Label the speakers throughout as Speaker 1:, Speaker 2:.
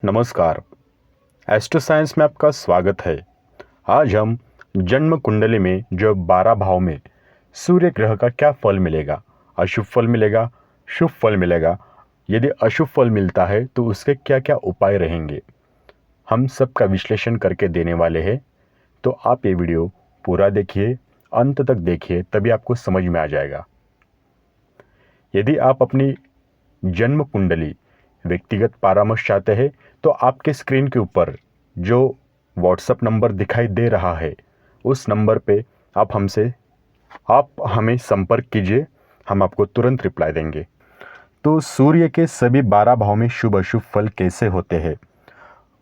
Speaker 1: नमस्कार। Astro science में आपका स्वागत है। आज हम जन्म कुंडली में जो 12 भाव में सूर्य ग्रह का क्या फल मिलेगा, अशुभ फल मिलेगा, शुभ फल मिलेगा, यदि अशुभ फल मिलता है तो उसके क्या क्या उपाय रहेंगे, हम सब का विश्लेषण करके देने वाले हैं। तो आप ये वीडियो पूरा देखिए, अंत तक देखिए, तभी आपको समझ में आ जाएगा। यदि आप अपनी जन्म कुंडली व्यक्तिगत परामर्श चाहते हैं तो आपके स्क्रीन के ऊपर जो व्हाट्सएप नंबर दिखाई दे रहा है उस नंबर पे आप हमें संपर्क कीजिए, हम आपको तुरंत रिप्लाई देंगे। तो सूर्य के सभी 12 भाव में शुभ अशुभ फल कैसे होते हैं,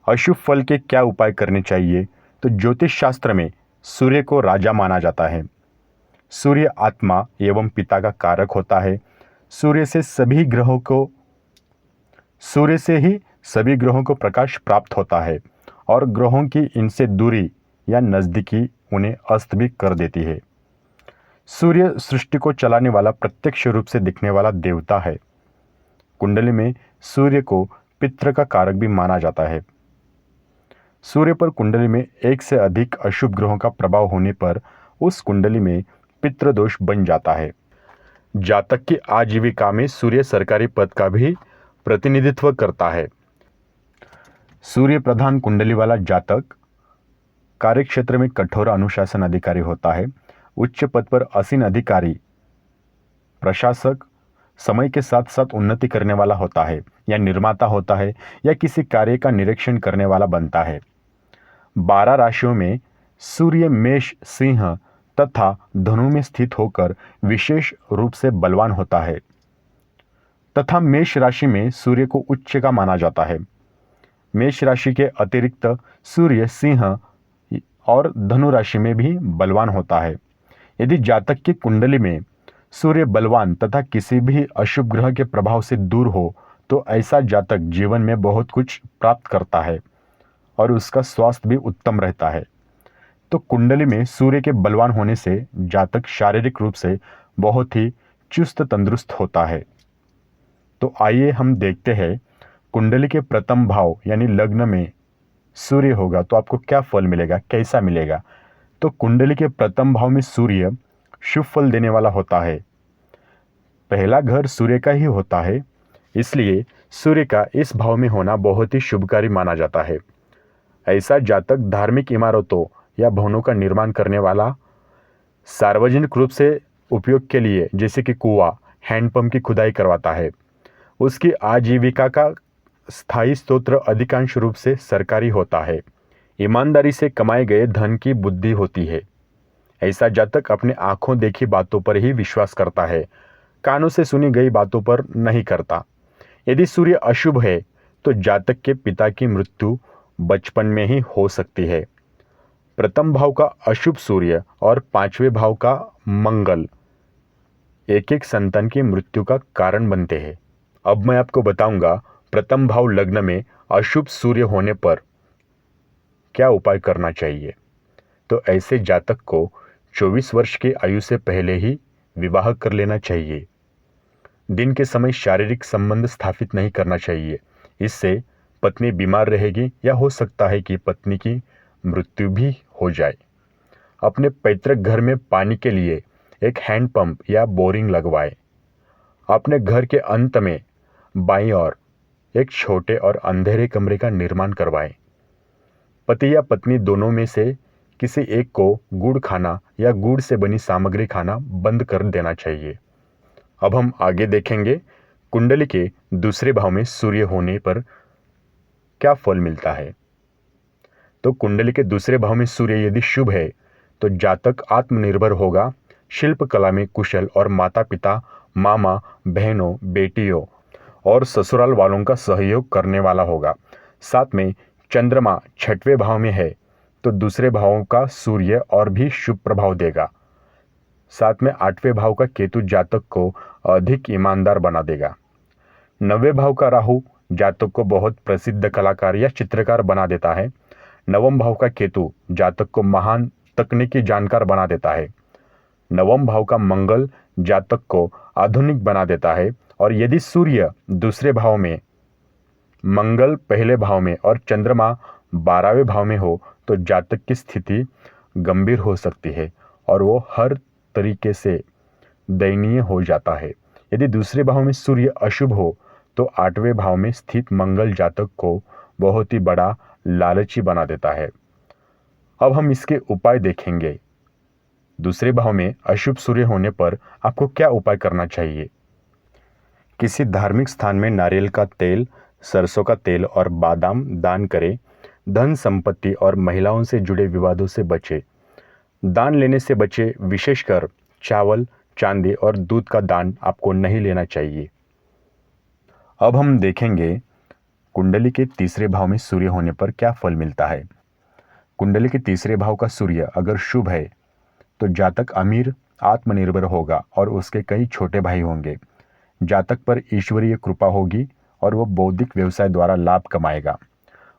Speaker 1: अशुभ फल के क्या उपाय करने चाहिए। तो ज्योतिष शास्त्र में सूर्य को राजा माना जाता है। सूर्य आत्मा एवं पिता का कारक होता है। सूर्य से ही सभी ग्रहों को प्रकाश प्राप्त होता है और ग्रहों की इनसे दूरी या नज़दीकी उन्हें अस्त भी कर देती है। सूर्य सृष्टि को चलाने वाला प्रत्यक्ष रूप से दिखने वाला देवता है। कुंडली में सूर्य को पितृ का कारक भी माना जाता है। सूर्य पर कुंडली में एक से अधिक अशुभ ग्रहों का प्रभाव होने पर उस कुंडली में पितृ दोष बन जाता है। जातक की आजीविका में सूर्य सरकारी पद का भी प्रतिनिधित्व करता है। सूर्य प्रधान कुंडली वाला जातक कार्यक्षेत्र में कठोर अनुशासन अधिकारी होता है। उच्च पद पर आसीन अधिकारी प्रशासक समय के साथ साथ उन्नति करने वाला होता है या निर्माता होता है या किसी कार्य का निरीक्षण करने वाला बनता है। 12 राशियों में सूर्य मेष, सिंह तथा धनु में स्थित होकर विशेष रूप से बलवान होता है तथा मेष राशि में सूर्य को उच्च का माना जाता है। मेष राशि के अतिरिक्त सूर्य सिंह और धनु राशि में भी बलवान होता है। यदि जातक की कुंडली में सूर्य बलवान तथा किसी भी अशुभ ग्रह के प्रभाव से दूर हो तो ऐसा जातक जीवन में बहुत कुछ प्राप्त करता है और उसका स्वास्थ्य भी उत्तम रहता है। तो कुंडली में सूर्य के बलवान होने से जातक शारीरिक रूप से बहुत ही चुस्त तंदुरुस्त होता है। तो आइए हम देखते हैं कुंडली के प्रथम भाव यानी लग्न में सूर्य होगा तो आपको क्या फल मिलेगा, कैसा मिलेगा। तो कुंडली के प्रथम भाव में सूर्य शुभ फल देने वाला होता है। पहला घर सूर्य का ही होता है, इसलिए सूर्य का इस भाव में होना बहुत ही शुभकारी माना जाता है। ऐसा जातक धार्मिक इमारतों या भवनों का निर्माण करने वाला, सार्वजनिक रूप से उपयोग के लिए जैसे कि कुआं, हैंडपंप की खुदाई करवाता है। उसकी आजीविका का स्थायी स्रोत अधिकांश रूप से सरकारी होता है। ईमानदारी से कमाए गए धन की बुद्धि होती है। ऐसा जातक अपने आंखों देखी बातों पर ही विश्वास करता है, कानों से सुनी गई बातों पर नहीं करता। यदि सूर्य अशुभ है तो जातक के पिता की मृत्यु बचपन में ही हो सकती है। प्रथम भाव का अशुभ सूर्य और 5वें भाव का मंगल एक एक संतान की मृत्यु का कारण बनते हैं। अब मैं आपको बताऊंगा प्रथम भाव लग्न में अशुभ सूर्य होने पर क्या उपाय करना चाहिए। तो ऐसे जातक को 24 वर्ष की आयु से पहले ही विवाह कर लेना चाहिए। दिन के समय शारीरिक संबंध स्थापित नहीं करना चाहिए, इससे पत्नी बीमार रहेगी या हो सकता है कि पत्नी की मृत्यु भी हो जाए। अपने पैतृक घर में पानी के लिए एक हैंडपंप या बोरिंग लगवाएं। अपने घर के अंत में बाईं ओर एक छोटे और अंधेरे कमरे का निर्माण करवाएं। पति या पत्नी दोनों में से किसी एक को गुड़ खाना या गुड़ से बनी सामग्री खाना बंद कर देना चाहिए। अब हम आगे देखेंगे कुंडली के दूसरे भाव में सूर्य होने पर क्या फल मिलता है। तो कुंडली के दूसरे भाव में सूर्य यदि शुभ है तो जातक आत्मनिर्भर होगा, शिल्प कला में कुशल और माता पिता, मामा, बहनों, बेटियों और ससुराल वालों का सहयोग करने वाला होगा। साथ में चंद्रमा 6वें भाव में है तो दूसरे भावों का सूर्य और भी शुभ प्रभाव देगा। साथ में 8वें भाव का केतु जातक को अधिक ईमानदार बना देगा। 9वें भाव का राहु जातक को बहुत प्रसिद्ध कलाकार या चित्रकार बना देता है। 9वें भाव का केतु जातक को महान तकनीकी जानकार बना देता है। 9वें भाव का मंगल जातक को आधुनिक बना देता है। और यदि सूर्य दूसरे भाव में मंगल पहले भाव में और चंद्रमा 12वें भाव में हो तो जातक की स्थिति गंभीर हो सकती है और वो हर तरीके से दयनीय हो जाता है। यदि दूसरे भाव में सूर्य अशुभ हो तो 8वें भाव में स्थित मंगल जातक को बहुत ही बड़ा लालची बना देता है। अब हम इसके उपाय देखेंगे। दूसरे भाव में अशुभ सूर्य होने पर आपको क्या उपाय करना चाहिए? किसी धार्मिक स्थान में नारियल का तेल, सरसों का तेल और बादाम दान करें। धन संपत्ति और महिलाओं से जुड़े विवादों से बचे। दान लेने से बचे, विशेषकर चावल, चांदी और दूध का दान आपको नहीं लेना चाहिए। अब हम देखेंगे कुंडली के तीसरे भाव में सूर्य होने पर क्या फल मिलता है। कुंडली के तीसरे भाव का सूर्य अगर शुभ है तो जातक अमीर, आत्मनिर्भर होगा और उसके कई छोटे भाई होंगे। जातक पर ईश्वरीय कृपा होगी और वह बौद्धिक व्यवसाय द्वारा लाभ कमाएगा।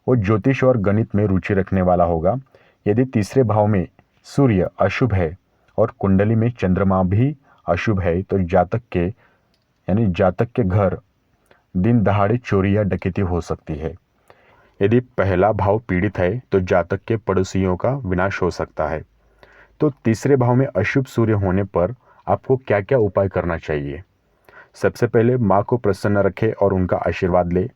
Speaker 1: वो ज्योतिष और गणित में रुचि रखने वाला होगा। यदि तीसरे भाव में सूर्य अशुभ है और कुंडली में चंद्रमा भी अशुभ है तो जातक के घर दिन दहाड़े चोरी या डकैती हो सकती है। यदि पहला भाव पीड़ित है तो जातक के पड़ोसियों का विनाश हो सकता है। तो तीसरे भाव में अशुभ सूर्य होने पर आपको क्या क्या उपाय करना चाहिए? सबसे पहले माँ को प्रसन्न रखें और उनका आशीर्वाद ले।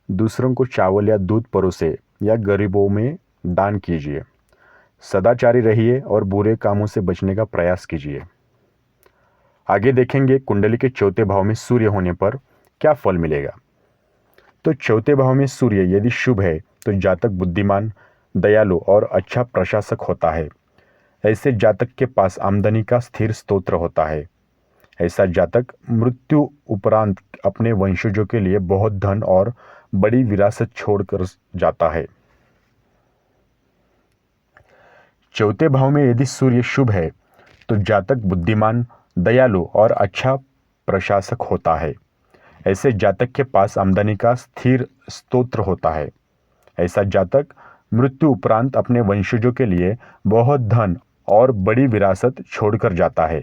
Speaker 1: दूसरों को चावल या दूध परोसे या गरीबों में दान कीजिए। सदाचारी रहिए और बुरे कामों से बचने का प्रयास कीजिए। आगे देखेंगे कुंडली के चौथे भाव में सूर्य होने पर क्या फल मिलेगा। तो चौथे भाव में सूर्य यदि शुभ है तो जातक बुद्धिमान, दयालु और अच्छा प्रशासक होता है। ऐसे जातक के पास आमदनी का स्थिर स्रोत होता है। ऐसा जातक मृत्यु उपरांत अपने वंशजों के लिए बहुत धन और बड़ी विरासत छोड़कर जाता है। चौथे भाव में यदि सूर्य शुभ है तो जातक बुद्धिमान, दयालु और अच्छा प्रशासक होता है। ऐसे जातक के पास आमदनी का स्थिर स्रोत होता है। ऐसा जातक मृत्यु उपरांत अपने वंशजों के लिए बहुत धन और बड़ी विरासत छोड़कर जाता है।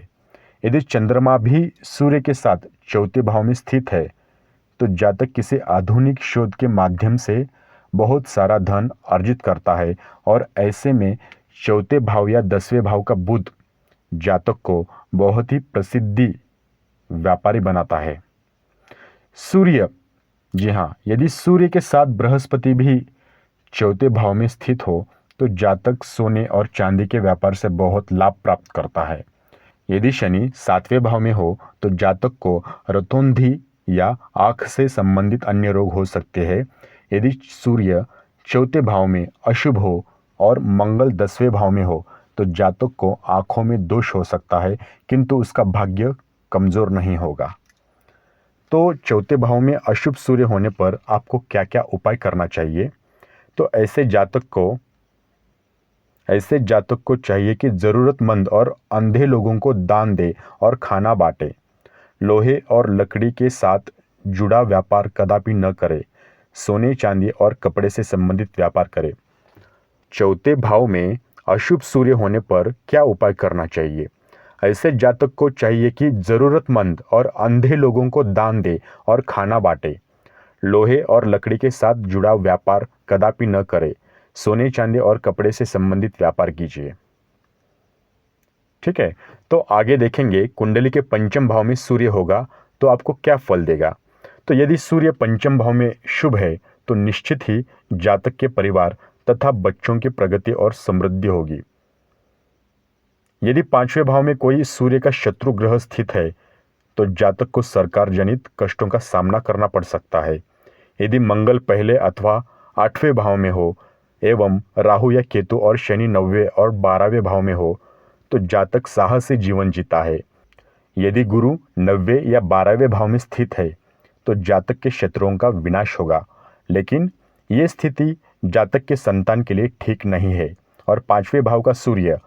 Speaker 1: यदि चंद्रमा भी सूर्य के साथ चौथे भाव में स्थित है तो जातक किसी आधुनिक शोध के माध्यम से बहुत सारा धन अर्जित करता है और ऐसे में चौथे भाव या 10वें भाव का बुध जातक को बहुत ही प्रसिद्धि व्यापारी बनाता है। सूर्य, जी हाँ, यदि सूर्य के साथ बृहस्पति भी चौथे भाव में स्थित हो तो जातक सोने और चांदी के व्यापार से बहुत लाभ प्राप्त करता है। यदि शनि 7वें भाव में हो तो जातक को रतौंधी या आँख से संबंधित अन्य रोग हो सकते हैं। यदि सूर्य चौथे भाव में अशुभ हो और मंगल 10वें भाव में हो तो जातक को आँखों में दोष हो सकता है, किंतु उसका भाग्य कमजोर नहीं होगा। तो चौथे भाव में अशुभ सूर्य होने पर आपको क्या क्या उपाय करना चाहिए? तो ऐसे जातक को चाहिए कि ज़रूरतमंद और अंधे लोगों को दान दे और खाना बांटे। लोहे और लकड़ी के साथ जुड़ा व्यापार कदापि न करे। सोने, चांदी और कपड़े से संबंधित व्यापार करे। चौथे भाव में अशुभ सूर्य होने पर क्या उपाय करना चाहिए? ऐसे जातक को चाहिए कि ज़रूरतमंद और अंधे लोगों को दान दे और खाना बांटे। लोहे और लकड़ी के साथ जुड़ा व्यापार कदापि न करे। सोने, चांदी और कपड़े से संबंधित व्यापार कीजिए। ठीक है, तो आगे देखेंगे कुंडली के पंचम भाव में सूर्य होगा तो आपको क्या फल देगा। तो यदि सूर्य पंचम भाव में शुभ है तो निश्चित ही जातक के परिवार तथा बच्चों की प्रगति और समृद्धि होगी। यदि 5वें भाव में कोई सूर्य का शत्रु ग्रह स्थित है तो जातक को सरकार जनित कष्टों का सामना करना पड़ सकता है। यदि मंगल पहले अथवा 8वें भाव में हो एवं राहु या केतु और शनि 9वें और 12वें भाव में हो तो जातक साहस से जीवन जीता है। यदि गुरु 9वें या 12वें भाव में स्थित है तो जातक के शत्रुओं का विनाश होगा, लेकिन ये स्थिति जातक के संतान के लिए ठीक नहीं है। और 5वें भाव का सूर्य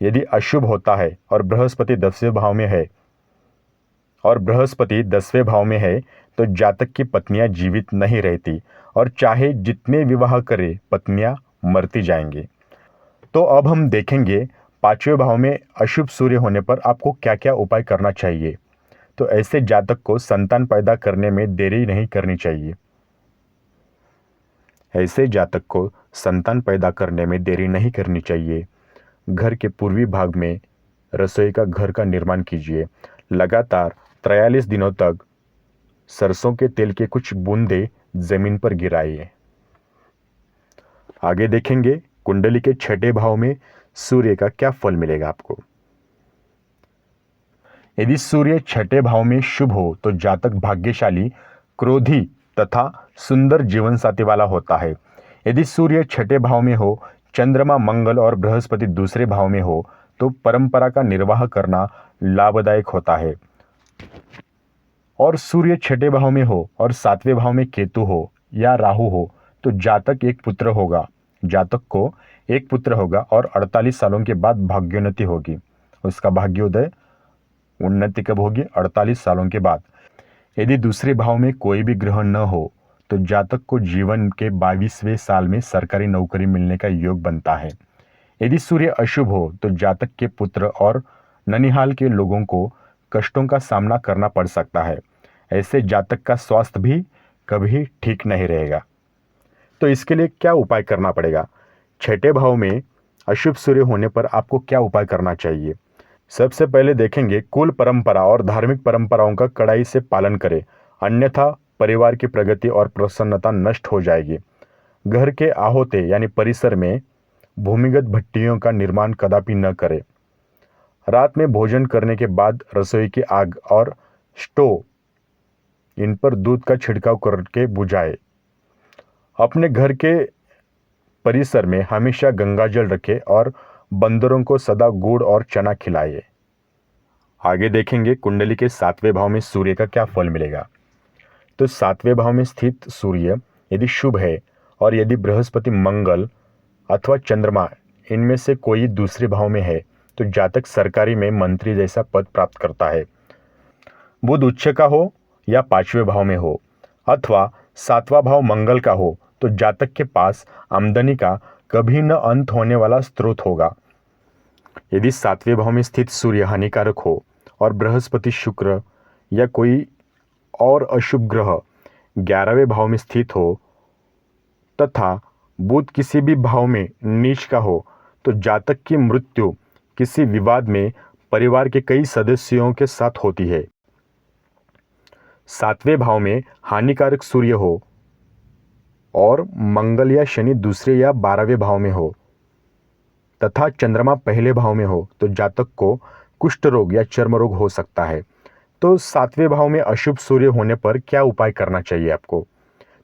Speaker 1: यदि अशुभ होता है और बृहस्पति 10वें भाव में है तो जातक की पत्नियां जीवित नहीं रहती और चाहे जितने विवाह करे पत्नियां मरती जाएंगी। तो अब हम देखेंगे 5वें भाव में अशुभ सूर्य होने पर आपको क्या क्या उपाय करना चाहिए। तो ऐसे जातक को संतान पैदा करने में देरी नहीं करनी चाहिए। ऐसे जातक को संतान पैदा करने में देरी नहीं करनी चाहिए। घर के पूर्वी भाग में रसोई का घर का निर्माण कीजिए। लगातार 43 दिनों तक सरसों के तेल के कुछ बूंदे जमीन पर गिराइए। आगे देखेंगे कुंडली के छठे भाव में सूर्य का क्या फल मिलेगा आपको। यदि सूर्य छठे भाव में शुभ हो तो जातक भाग्यशाली, क्रोधी तथा सुंदर जीवन साथी वाला होता है। यदि सूर्य छठे भाव में हो, चंद्रमा, मंगल और बृहस्पति दूसरे भाव में हो तो परंपरा का निर्वाह करना लाभदायक होता है। और सूर्य छठे भाव में हो और सातवें भाव में केतु हो या राहु हो तो जातक को एक पुत्र होगा और 48 सालों के बाद भाग्योन्नति होगी। उसका भाग्योदय उन्नति कब होगी? 48 सालों के बाद। यदि दूसरे भाव में कोई भी ग्रह न हो तो जातक को जीवन के 22वें साल में सरकारी नौकरी मिलने का योग बनता है। यदि सूर्य अशुभ हो तो जातक के पुत्र और ननिहाल के लोगों को कष्टों का सामना करना पड़ सकता है। ऐसे जातक का स्वास्थ्य भी कभी ठीक नहीं रहेगा। तो इसके लिए क्या उपाय करना पड़ेगा? छठे भाव में अशुभ सूर्य होने पर आपको क्या उपाय करना चाहिए? सबसे पहले देखेंगे कुल परंपरा और धार्मिक परंपराओं का कड़ाई से पालन करें, अन्यथा परिवार की प्रगति और प्रसन्नता नष्ट हो जाएगी। घर के आहोते यानी परिसर में भूमिगत भट्टियों का निर्माण कदापि न करें। रात में भोजन करने के बाद रसोई की आग और स्टोव इन पर दूध का छिड़काव करके बुझाए। अपने घर के परिसर में हमेशा गंगाजल रखें और बंदरों को सदा गुड़ और चना खिलाइए। आगे देखेंगे कुंडली के सातवें भाव में सूर्य का क्या फल मिलेगा। तो सातवें भाव में स्थित सूर्य यदि शुभ है और यदि बृहस्पति, मंगल अथवा चंद्रमा इनमें से कोई दूसरे भाव में है तो जातक सरकारी में मंत्री जैसा पद प्राप्त करता है। बुध उच्च का हो या पांचवें भाव में हो अथवा सातवां भाव मंगल का हो तो जातक के पास आमदनी का कभी न अंत होने वाला स्रोत होगा। यदि सातवें भाव में स्थित सूर्य हानिकारक हो और बृहस्पति, शुक्र या कोई और अशुभ ग्रह 11वें भाव में स्थित हो तथा बुध किसी भी भाव में नीच का हो तो जातक की मृत्यु किसी विवाद में परिवार के कई सदस्यों के साथ होती है। सातवें भाव में हानिकारक सूर्य हो और मंगल या शनि दूसरे या 12वें भाव में हो तथा चंद्रमा पहले भाव में हो तो जातक को कुष्ठ रोग या चर्म रोग हो सकता है। तो सातवें भाव में अशुभ सूर्य होने पर क्या उपाय करना चाहिए आपको?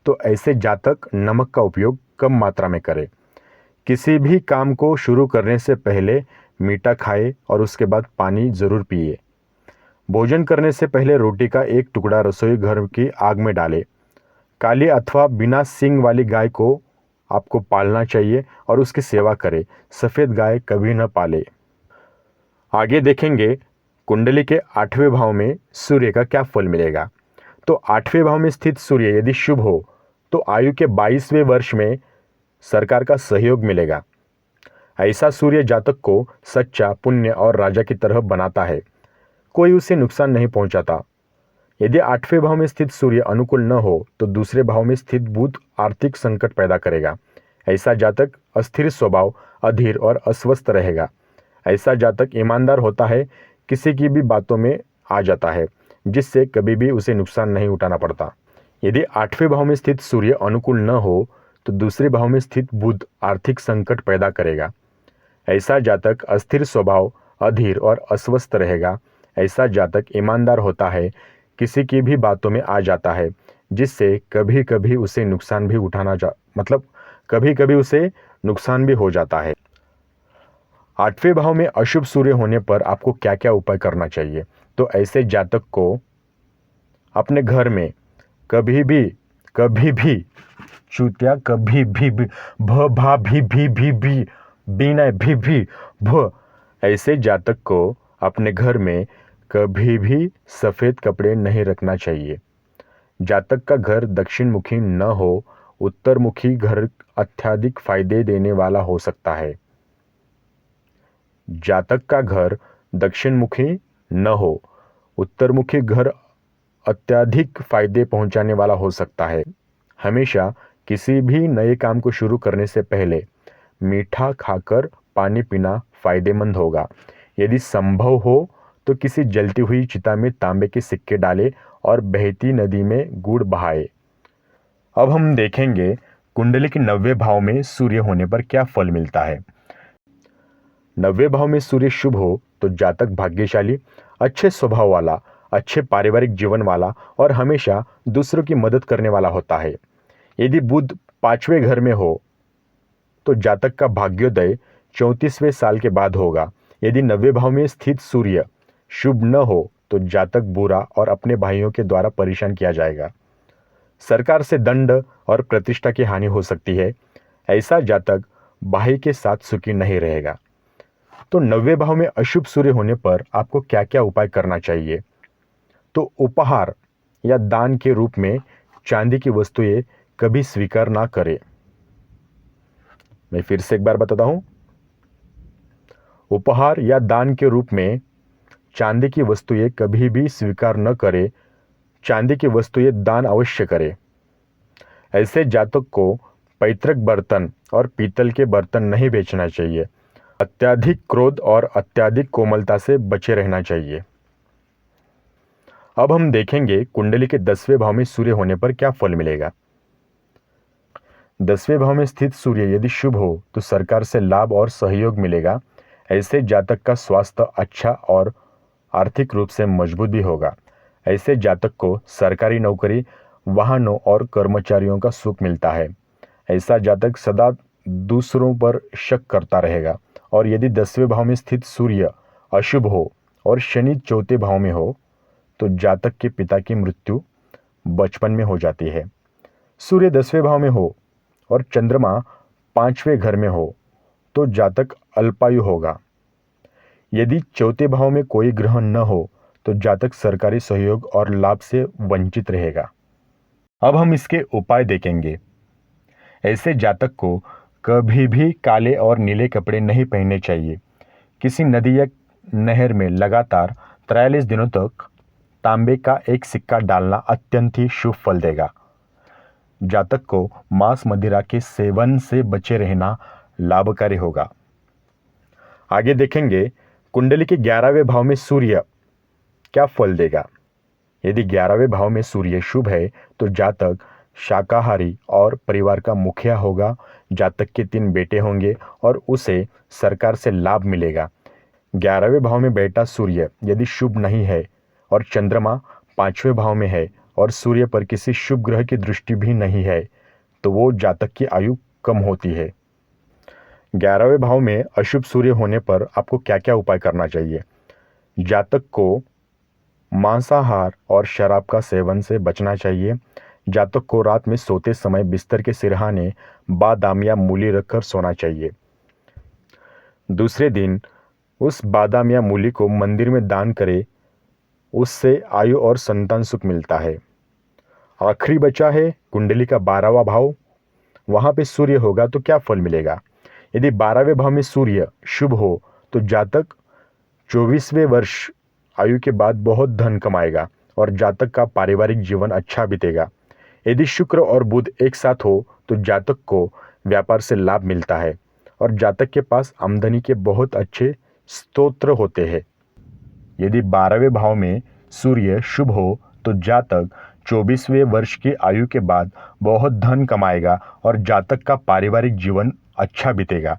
Speaker 1: तो ऐसे जातक नमक का उपयोग कम मात्रा में करें। किसी भी काम को शुरू करने से पहले मीठा खाएं और उसके बाद पानी जरूर पिए। भोजन करने से पहले रोटी का एक टुकड़ा रसोई घर की आग में डालें। काली अथवा बिना सींग वाली गाय को आपको पालना चाहिए और उसकी सेवा करें। सफ़ेद गाय कभी न पाले। आगे देखेंगे कुंडली के 8वें भाव में सूर्य का क्या फल मिलेगा। तो 8वें भाव में स्थित सूर्य यदि शुभ हो तो आयु के 22वें वर्ष में सरकार का सहयोग मिलेगा। ऐसा सूर्य जातक को सच्चा, पुण्य और राजा की तरह बनाता है। कोई उसे नुकसान नहीं पहुंचाता। यदि 8वें भाव में स्थित सूर्य अनुकूल न हो तो दूसरे भाव में स्थित बुध आर्थिक संकट पैदा करेगा। ऐसा जातक अस्थिर स्वभाव, अधीर और अस्वस्थ रहेगा। ऐसा जातक ईमानदार होता है, किसी की भी बातों में आ जाता है जिससे कभी भी उसे नुकसान नहीं उठाना पड़ता। यदि 8वें भाव में स्थित सूर्य अनुकूल न हो तो दूसरे भाव में स्थित बुध आर्थिक संकट पैदा करेगा। ऐसा जातक अस्थिर स्वभाव, अधीर और अस्वस्थ रहेगा। ऐसा जातक ईमानदार होता है, किसी की भी बातों में आ जाता है जिससे कभी कभी उसे नुकसान भी कभी कभी उसे नुकसान भी हो जाता है। 8वें भाव में अशुभ सूर्य होने पर आपको क्या क्या उपाय करना चाहिए? तो ऐसे जातक को अपने घर में कभी भी चूतिया कभी भी भ भा भी बीना भी भ ऐसे जातक को अपने घर में कभी भी सफ़ेद कपड़े नहीं रखना चाहिए। जातक का घर दक्षिण मुखी न हो, उत्तर मुखी घर अत्यधिक फायदे देने वाला हो सकता है। जातक का घर दक्षिण मुखी न हो, उत्तरमुखी घर अत्यधिक फायदे पहुंचाने वाला हो सकता है। हमेशा किसी भी नए काम को शुरू करने से पहले मीठा खाकर पानी पीना फायदेमंद होगा। यदि संभव हो तो किसी जलती हुई चिता में तांबे के सिक्के डालें और बहती नदी में गुड़ बहाए। अब हम देखेंगे कुंडली के 90 भाव में सूर्य होने पर क्या फल मिलता है। 90 भाव में सूर्य शुभ हो तो जातक भाग्यशाली, अच्छे स्वभाव वाला, अच्छे पारिवारिक जीवन वाला और हमेशा दूसरों की मदद करने वाला होता है। यदि बुध 5वें घर में हो तो जातक का भाग्योदय 34वें साल के बाद होगा। यदि 90 भाव में स्थित सूर्य शुभ न हो तो जातक बुरा और अपने भाइयों के द्वारा परेशान किया जाएगा। सरकार से दंड और प्रतिष्ठा की हानि हो सकती है। ऐसा जातक भाई के साथ सुखी नहीं रहेगा। तो 90 भाव में अशुभ सूर्य होने पर आपको क्या क्या उपाय करना चाहिए। तो उपहार या दान के रूप में चांदी की वस्तुएं कभी स्वीकार ना करें। मैं फिर से एक बार बताता हूं, उपहार या दान के रूप में चांदी की वस्तुएं कभी भी स्वीकार न करें। चांदी की वस्तुएं दान अवश्य करें। ऐसे जातक को पैतृक बर्तन और पीतल के बर्तन नहीं बेचना चाहिए। अत्यधिक क्रोध और अत्यधिक कोमलता से बचे रहना चाहिए। अब हम देखेंगे कुंडली के 10वें भाव में सूर्य होने पर क्या फल मिलेगा। 10वें भाव में स्थित सूर्य यदि शुभ हो तो सरकार से लाभ और सहयोग मिलेगा। ऐसे जातक का स्वास्थ्य अच्छा और आर्थिक रूप से मजबूत भी होगा। ऐसे जातक को सरकारी नौकरी, वाहनों और कर्मचारियों का सुख मिलता है। ऐसा जातक सदा दूसरों पर शक करता रहेगा। और यदि 10वें भाव में स्थित सूर्य अशुभ हो और शनि 4थे भाव में हो तो जातक के पिता की मृत्यु बचपन में हो जाती है। सूर्य 10वें भाव में हो और चंद्रमा 5वें घर में हो तो जातक अल्पायु होगा। यदि 4थे भाव में कोई ग्रह न हो तो जातक सरकारी सहयोग और लाभ से वंचित रहेगा। अब हम इसके उपाय देखेंगे। ऐसे जातक को कभी भी काले और नीले कपड़े नहीं पहनने चाहिए। किसी नदी या नहर में लगातार 43 दिनों तक तांबे का एक सिक्का डालना अत्यंत ही शुभ फल देगा। जातक को मांस मदिरा के सेवन से बचे रहना लाभकारी होगा। आगे देखेंगे कुंडली के 11वें भाव में सूर्य क्या फल देगा। यदि 11वें भाव में सूर्य शुभ है तो जातक शाकाहारी और परिवार का मुखिया होगा। जातक के 3 बेटे होंगे और उसे सरकार से लाभ मिलेगा। 11वें भाव में बैठा सूर्य यदि शुभ नहीं है और चंद्रमा 5वें भाव में है और सूर्य पर किसी शुभ ग्रह की दृष्टि भी नहीं है तो वो जातक की आयु कम होती है। 11वें भाव में अशुभ सूर्य होने पर आपको क्या क्या उपाय करना चाहिए। जातक को मांसाहार और शराब का सेवन से बचना चाहिए। जातक को रात में सोते समय बिस्तर के सिरहाने बादाम या मूली रखकर सोना चाहिए। दूसरे दिन उस बादाम या मूली को मंदिर में दान करें, उससे आयु और संतान सुख मिलता है। आखिरी बचा है कुंडली का 12वां भाव, वहां पे सूर्य होगा तो क्या फल मिलेगा। यदि 12वें भाव में सूर्य शुभ हो तो जातक 24वें वर्ष आयु के बाद बहुत धन कमाएगा और जातक का पारिवारिक जीवन अच्छा बीतेगा। यदि शुक्र और बुध एक साथ हो तो जातक को व्यापार से लाभ मिलता है और जातक के पास आमदनी के बहुत अच्छे स्तोत्र होते हैं। यदि 12वें भाव में सूर्य शुभ हो तो जातक 24वें वर्ष की आयु के बाद बहुत धन कमाएगा और जातक का पारिवारिक जीवन अच्छा बीतेगा।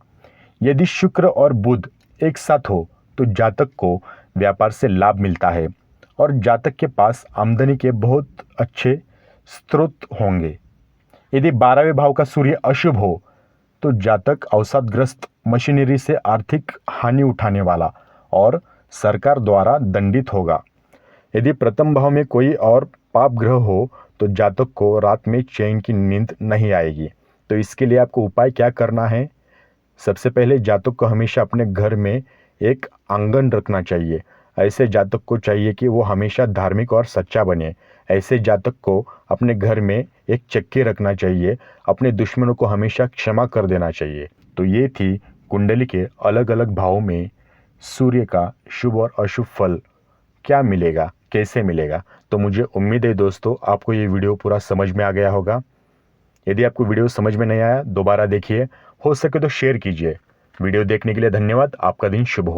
Speaker 1: यदि शुक्र और बुध एक साथ हो तो जातक को व्यापार से लाभ मिलता है और जातक के पास आमदनी के बहुत अच्छे स्रोत होंगे। यदि 12वें भाव का सूर्य अशुभ हो तो जातक अवसादग्रस्त, मशीनरी से आर्थिक हानि उठाने वाला और सरकार द्वारा दंडित होगा। यदि प्रथम भाव में कोई और पाप ग्रह हो तो जातक को रात में चैन की नींद नहीं आएगी। तो इसके लिए आपको उपाय क्या करना है। सबसे पहले जातक को हमेशा अपने घर में एक आंगन रखना चाहिए। ऐसे जातक को चाहिए कि वो हमेशा धार्मिक और सच्चा बने। ऐसे जातक को अपने घर में एक चक्की रखना चाहिए। अपने दुश्मनों को हमेशा क्षमा कर देना चाहिए। तो ये थी कुंडली के अलग अलग भावों में सूर्य का शुभ और अशुभ फल क्या मिलेगा, कैसे मिलेगा। तो मुझे उम्मीद है दोस्तों आपको ये वीडियो पूरा समझ में आ गया होगा। यदि आपको वीडियो समझ में नहीं आया दोबारा देखिए, हो सके तो शेयर कीजिए। वीडियो देखने के लिए धन्यवाद। आपका दिन शुभ हो।